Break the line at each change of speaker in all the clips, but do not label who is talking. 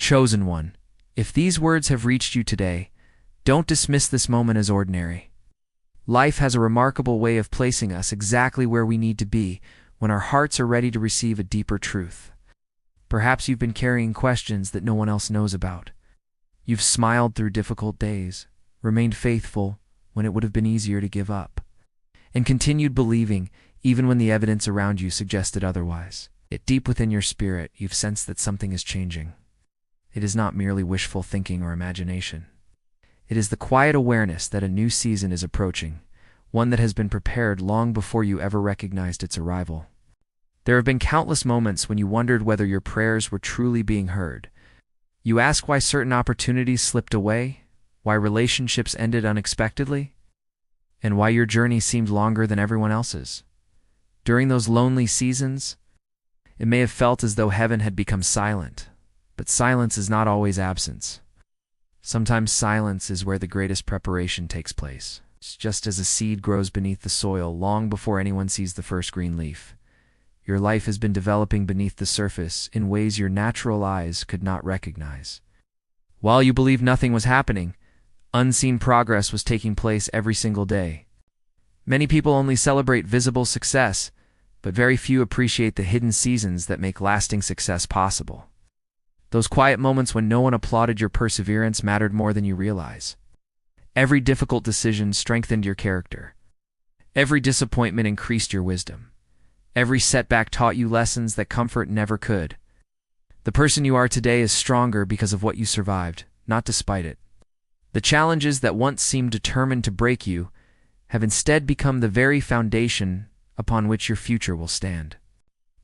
Chosen one, if these words have reached you today, don't dismiss this moment as ordinary. Life has a remarkable way of placing us exactly where we need to be when our hearts are ready to receive a deeper truth. Perhaps you've been carrying questions that no one else knows about. You've smiled through difficult days, remained faithful when it would have been easier to give up, and continued believing even when the evidence around you suggested otherwise. Yet deep within your spirit, you've sensed that something is changing. It is not merely wishful thinking or imagination. It is the quiet awareness that a new season is approaching, one that has been prepared long before you ever recognized its arrival. There have been countless moments when you wondered whether your prayers were truly being heard. You ask why certain opportunities slipped away, why relationships ended unexpectedly, and why your journey seemed longer than everyone else's. During those lonely seasons, it may have felt as though heaven had become silent, but silence is not always absence. Sometimes silence is where the greatest preparation takes place. It's just as a seed grows beneath the soil long before anyone sees the first green leaf. Your life has been developing beneath the surface in ways your natural eyes could not recognize. While you believed nothing was happening, unseen progress was taking place every single day. Many people only celebrate visible success, but very few appreciate the hidden seasons that make lasting success possible. Those quiet moments when no one applauded your perseverance mattered more than you realize. Every difficult decision strengthened your character. Every disappointment increased your wisdom. Every setback taught you lessons that comfort never could. The person you are today is stronger because of what you survived, not despite it. The challenges that once seemed determined to break you have instead become the very foundation upon which your future will stand.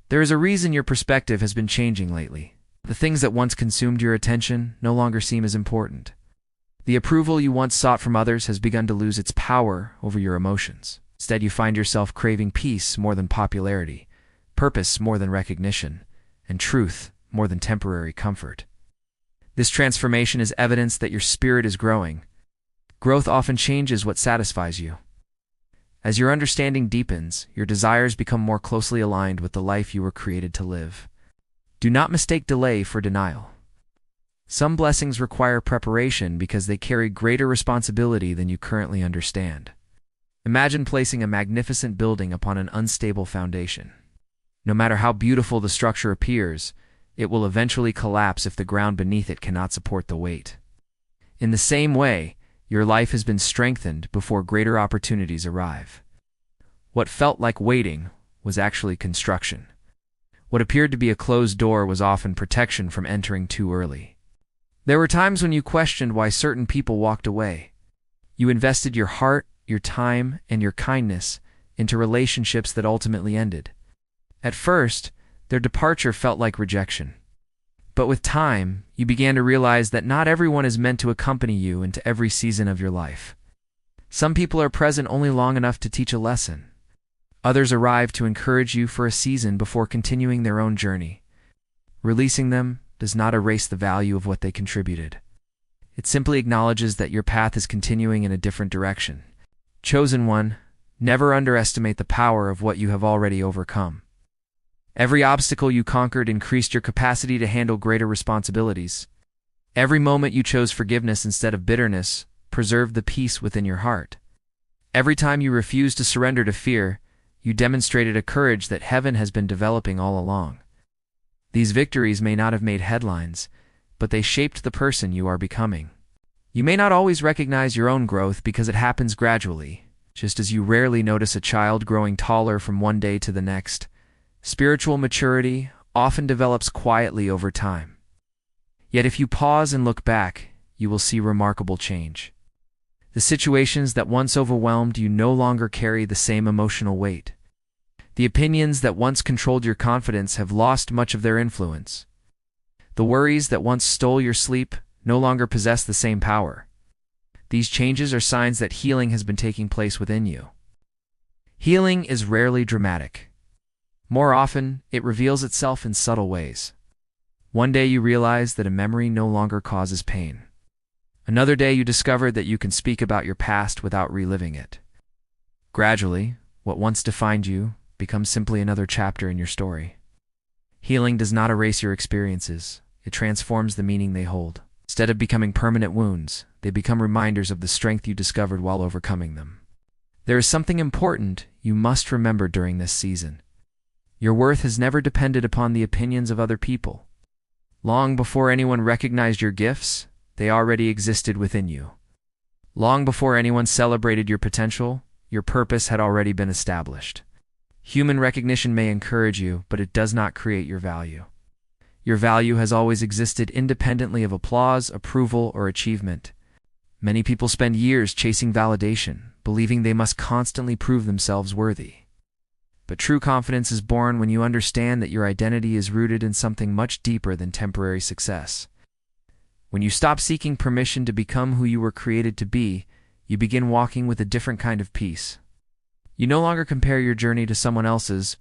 There is a reason your perspective has been changing lately. The things that once consumed your attention no longer seem as important. The approval you once sought from others has begun to lose its power over your emotions. Instead, you find yourself craving peace more than popularity, purpose more than recognition, and truth more than temporary comfort. This transformation is evidence that your spirit is growing. Growth often changes what satisfies you. As your understanding deepens, your desires become more closely aligned with the life you were created to live. Do not mistake delay for denial. Some blessings require preparation because they carry greater responsibility than you currently understand. Imagine placing a magnificent building upon an unstable foundation. No matter how beautiful the structure appears, it will eventually collapse if the ground beneath it cannot support the weight. In the same way, your life has been strengthened before greater opportunities arrive. What felt like waiting was actually construction. What appeared to be a closed door was often protection from entering too early. There were times when you questioned why certain people walked away. You invested your heart, your time, and your kindness into relationships that ultimately ended. At first, their departure felt like rejection. But with time, you began to realize that not everyone is meant to accompany you into every season of your life. Some people are present only long enough to teach a lesson. Others arrive to encourage you for a season before continuing their own journey. Releasing them does not erase the value of what they contributed. It simply acknowledges that your path is continuing in a different direction. Chosen one, never underestimate the power of what you have already overcome. Every obstacle you conquered increased your capacity to handle greater responsibilities. Every moment you chose forgiveness instead of bitterness preserved the peace within your heart. Every time you refused to surrender to fear, you demonstrated a courage that heaven has been developing all along. These victories may not have made headlines, but they shaped the person you are becoming. You may not always recognize your own growth because it happens gradually, just as you rarely notice a child growing taller from one day to the next. Spiritual maturity often develops quietly over time. Yet if you pause and look back, you will see remarkable change. The situations that once overwhelmed you no longer carry the same emotional weight. The opinions that once controlled your confidence have lost much of their influence. The worries that once stole your sleep no longer possess the same power. These changes are signs that healing has been taking place within you. Healing is rarely dramatic. More often, it reveals itself in subtle ways. One day you realize that a memory no longer causes pain. Another day you discover that you can speak about your past without reliving it. Gradually, what once defined you becomes simply another chapter in your story. Healing does not erase your experiences. it transforms the meaning they hold. Instead of becoming permanent wounds, they become reminders of the strength you discovered while overcoming them. There is something important you must remember during this season. Your worth has never depended upon the opinions of other people. Long before anyone recognized your gifts, they already existed within you. Long before anyone celebrated your potential, your purpose had already been established. Human recognition may encourage you, but it does not create your value. Your value has always existed independently of applause, approval, or achievement. Many people spend years chasing validation, believing they must constantly prove themselves worthy. But true confidence is born when you understand that your identity is rooted in something much deeper than temporary success. When you stop seeking permission to become who you were created to be, you begin walking with a different kind of peace. You no longer compare your journey to someone else's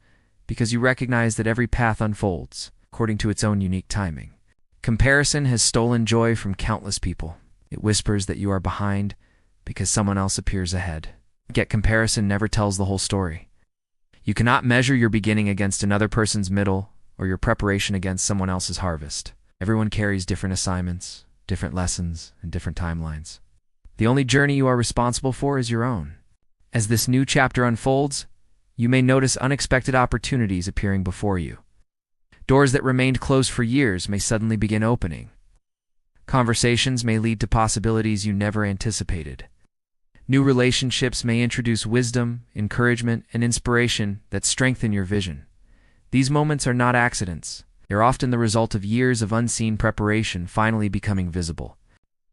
because you recognize that every path unfolds according to its own unique timing. Comparison has stolen joy from countless people. It whispers that you are behind because someone else appears ahead. Yet comparison never tells the whole story. You cannot measure your beginning against another person's middle or your preparation against someone else's harvest. Everyone carries different assignments, different lessons, and different timelines. The only journey you are responsible for is your own. As this new chapter unfolds, you may notice unexpected opportunities appearing before you. Doors that remained closed for years may suddenly begin opening. Conversations may lead to possibilities you never anticipated. New relationships may introduce wisdom, encouragement, and inspiration that strengthen your vision. These moments are not accidents. They're often the result of years of unseen preparation finally becoming visible.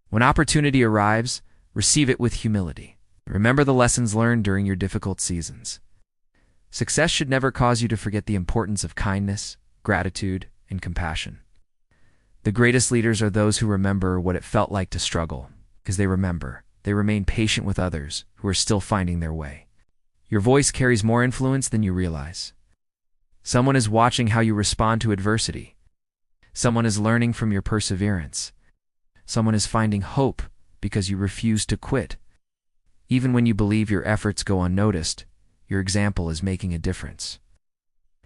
When opportunity arrives, receive it with humility. Remember the lessons learned during your difficult seasons. Success should never cause you to forget the importance of kindness, gratitude, and compassion. The greatest leaders are those who remember what it felt like to struggle, because they remain patient with others who are still finding their way. Your voice carries more influence than you realize. Someone is watching how you respond to adversity. Someone is learning from your perseverance. Someone is finding hope because you refuse to quit. Even when you believe your efforts go unnoticed, your example is making a difference.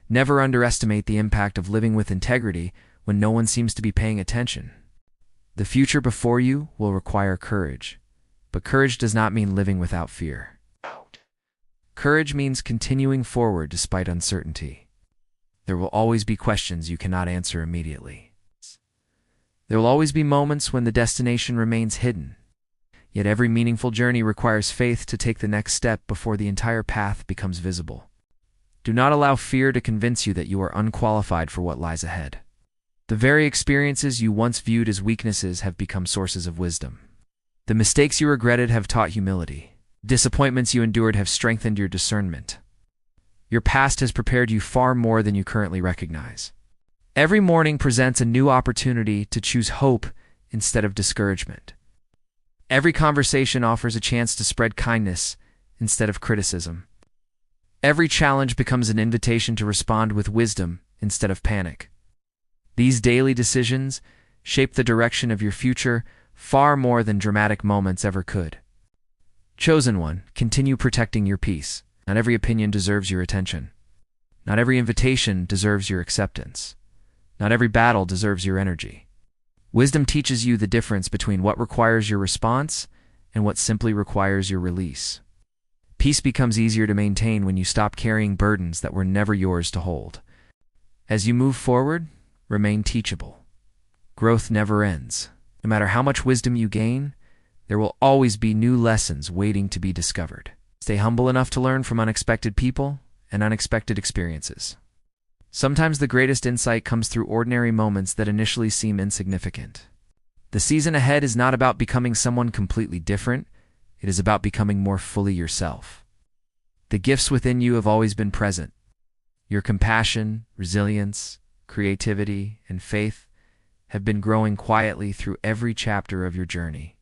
Never underestimate the impact of living with integrity when no one seems to be paying attention. The future before you will require courage. But courage does not mean living without fear. Courage means continuing forward despite uncertainty. There will always be questions you cannot answer immediately. There will always be moments when the destination remains hidden. Yet every meaningful journey requires faith to take the next step before the entire path becomes visible. Do not allow fear to convince you that you are unqualified for what lies ahead. The very experiences you once viewed as weaknesses have become sources of wisdom. The mistakes you regretted have taught humility. Disappointments you endured have strengthened your discernment. Your past has prepared you far more than you currently recognize. Every morning presents a new opportunity to choose hope instead of discouragement. Every conversation offers a chance to spread kindness instead of criticism. Every challenge becomes an invitation to respond with wisdom instead of panic. These daily decisions shape the direction of your future far more than dramatic moments ever could. Chosen one, continue protecting your peace. Not every opinion deserves your attention. Not every invitation deserves your acceptance. Not every battle deserves your energy. Wisdom teaches you the difference between what requires your response and what simply requires your release. Peace becomes easier to maintain when you stop carrying burdens that were never yours to hold. As you move forward, remain teachable. Growth never ends. No matter how much wisdom you gain, there will always be new lessons waiting to be discovered. Stay humble enough to learn from unexpected people and unexpected experiences. Sometimes the greatest insight comes through ordinary moments that initially seem insignificant. The season ahead is not about becoming someone completely different. It is about becoming more fully yourself. The gifts within you have always been present. Your compassion, resilience, creativity, and faith have been growing quietly through every chapter of your journey.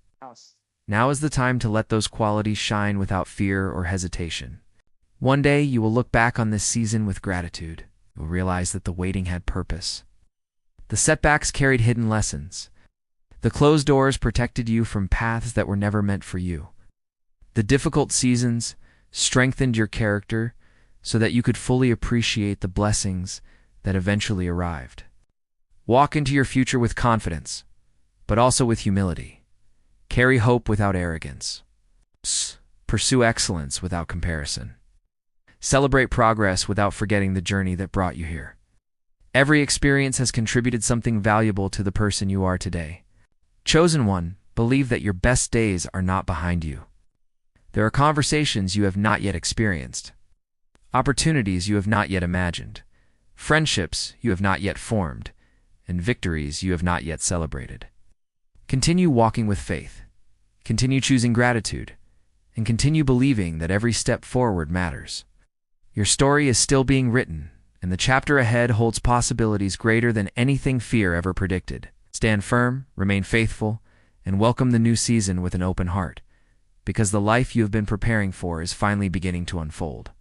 Now is the time to let those qualities shine without fear or hesitation. One day you will look back on this season with gratitude. You will realize that the waiting had purpose. The setbacks carried hidden lessons. The closed doors protected you from paths that were never meant for you. The difficult seasons strengthened your character so that you could fully appreciate the blessings that eventually arrived. Walk into your future with confidence, but also with humility. Carry hope without arrogance. Pursue excellence without comparison. Celebrate progress without forgetting the journey that brought you here. Every experience has contributed something valuable to the person you are today. Chosen one, believe that your best days are not behind you. There are conversations you have not yet experienced, opportunities you have not yet imagined, friendships you have not yet formed, and victories you have not yet celebrated. Continue walking with faith, continue choosing gratitude, and continue believing that every step forward matters. Your story is still being written, and the chapter ahead holds possibilities greater than anything fear ever predicted. Stand firm, remain faithful, and welcome the new season with an open heart, because the life you have been preparing for is finally beginning to unfold.